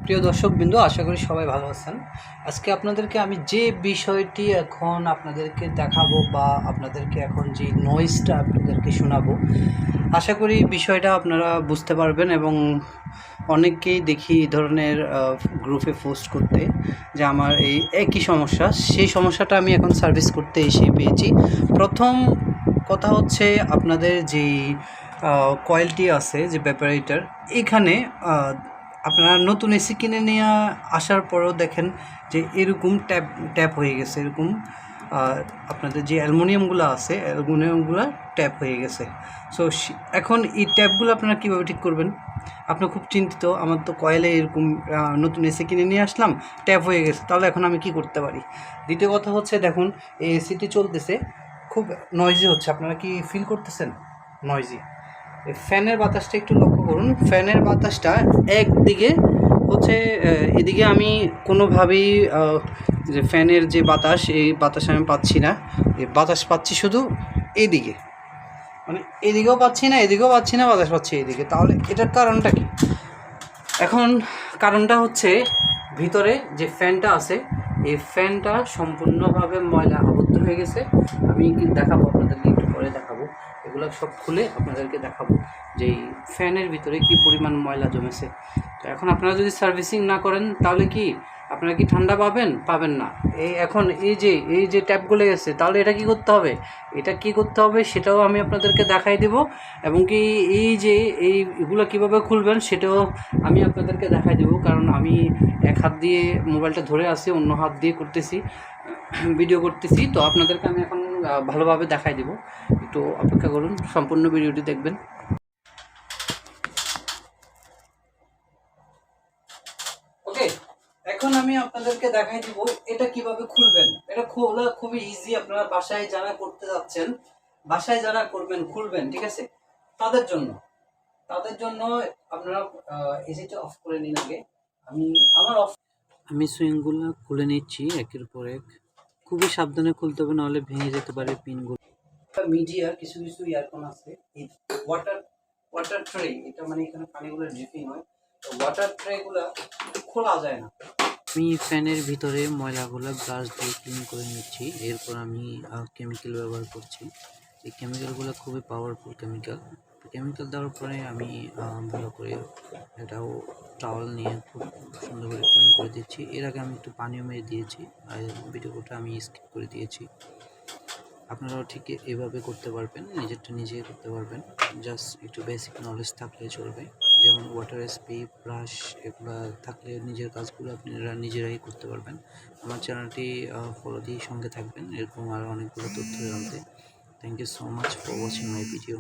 প্রিয় দর্শকবৃন্দ, আশা করি সবাই ভালো আছেন। আজকে আপনাদেরকে আমি যে বিষয়টি এখন আপনাদেরকে দেখাবো বা আপনাদেরকে এখন যে নয়েজটা আপনাদেরকে শোনাবো, আশা করি বিষয়টা আপনারা বুঝতে পারবেন। এবং অনেককেই দেখি এই ধরনের গ্রুপে পোস্ট করতে যে আমার এই একই সমস্যা, সেই সমস্যাটা আমি এখন সার্ভিস করতে এসে পেয়েছি। প্রথম কথা হচ্ছে, আপনাদের যেই কয়েলটি আছে, যে ভেপারেটর, এখানে আপনারা নতুন এসি কিনে নিয়ে আসার পরেও দেখেন যে এরকম ট্যাপ ট্যাপ হয়ে গেছে। এরকম আপনাদের যে অ্যালুমিনিয়ামগুলো আছে, অ্যালুমিনিয়ামগুলো ট্যাপ হয়ে গেছে। সো এখন এই ট্যাপগুলো আপনারা কীভাবে ঠিক করবেন? আপনার খুব চিন্তিত, আমার তো কয়েলে এরকম নতুন এসি কিনে নিয়ে আসলাম, ট্যাপ হয়ে গেছে, তাহলে এখন আমি কি করতে পারি? দ্বিতীয় কথা হচ্ছে, দেখুন এই এসিটি চলতেছে, খুব নয়েজি হচ্ছে, আপনারা কি ফিল করতেছেন নয়েজি? ফ্যানের বাতাসটা একটু লক্ষ্য করুন। ফ্যানের বাতাসটা একদিকে হচ্ছে, এদিকে আমি কোনোভাবেই যে ফ্যানের যে বাতাস, এই বাতাস আমি পাচ্ছি না। এই বাতাস পাচ্ছি শুধু এইদিকে, মানে এদিকেও পাচ্ছি না, এদিকেও পাচ্ছি না, বাতাস পাচ্ছি এইদিকে। তাহলে এটার কারণটা কি? এখন কারণটা হচ্ছে, ভিতরে যে ফ্যানটা আছে, এই ফ্যানটা সম্পূর্ণভাবে ময়লা আবদ্ধ হয়ে গেছে। আমি দেখাবো আপনাদেরকে, একটু পরে দেখাবো, এগুলো সব খুলে আপনাদেরকে দেখাবো যে এই ফ্যানের ভিতরে কি পরিমাণ ময়লা জমেছে। তো এখন আপনারা যদি সার্ভিসিং না করেন, তাহলে কি আপনারা কি ঠান্ডা পাবেন না। এখন এই যে ট্যাপগুলো গেছে, তাহলে এটা কি করতে হবে? এটা কি করতে হবে সেটাও আমি আপনাদেরকে দেখাই দেব, এবং কি এইগুলো কীভাবে খুলবেন সেটাও আমি আপনাদেরকে দেখাই দেব। কারণ আমি এক হাত দিয়ে মোবাইলটা ধরে আছি, অন্য হাত দিয়ে ভিডিও করতেছি। তো আপনাদেরকে আমি এখন ভালোভাবে দেখাই দেব, একটু অপেক্ষা করুন, সম্পূর্ণ ভিডিওটি দেখবেন। ওকে, এখন আমি আপনাদেরকে দেখাই দিব এটা কিভাবে খুলবেন। এটা খোলা খুবই ইজি। আপনারা বাসায় যারা করতে যাচ্ছেন, বাসায় যারা খুলবেন, ঠিক আছে, তাদের জন্য আপনারা এসিটা অফ করে নিন আগে। আমি সুইংগুলো খুলে নিচ্ছি একের পর এক। খুবই সাবধানে খুলতে হবে, নাহলে ভেঙে যেতে পারে পিনগুলো। মিডিয়া কিছু ইয়ারফোন আছে, এই ওয়াটার ট্রে, এটা মানে এখানে পানিগুলো ড্রিপিং হয়, তো ওয়াটার ট্রেগুলো খোলা যায় না। আমি ফ্যানের ভিতরে ময়লাগুলো ব্রাশ দিয়ে ক্লিন করে নিচ্ছি। এরপর আমি কেমিক্যাল ব্যবহার করছি। এই কেমিক্যালগুলো খুবই পাওয়ারফুল কেমিক্যাল দেওয়ার পরে আমি ভালো করে এটাও টাওয়াল নিয়ে খুব সুন্দর করে ক্লিন করে দিচ্ছি। এর আগে আমি একটু পানিও মেরে দিয়েছি, আর ভিডিওটা আমি স্কিপ করে দিয়েছি। আপনারাও ঠিক এভাবে করতে পারবেন, নিজেরটা নিজে করতে পারবেন। জাস্ট একটু বেসিক নলেজ থাকলে চলবে, যেমন ওয়াটার স্প্রে, ব্রাশ, এগুলো থাকলে নিজের কাজগুলো আপনারা নিজেরাই করতে পারবেন। আমার চ্যানেলটি ফলো দিয়ে সঙ্গে থাকবেন, এরকম আরও অনেকগুলো তথ্য জানতে। Thank you so much for watching my video.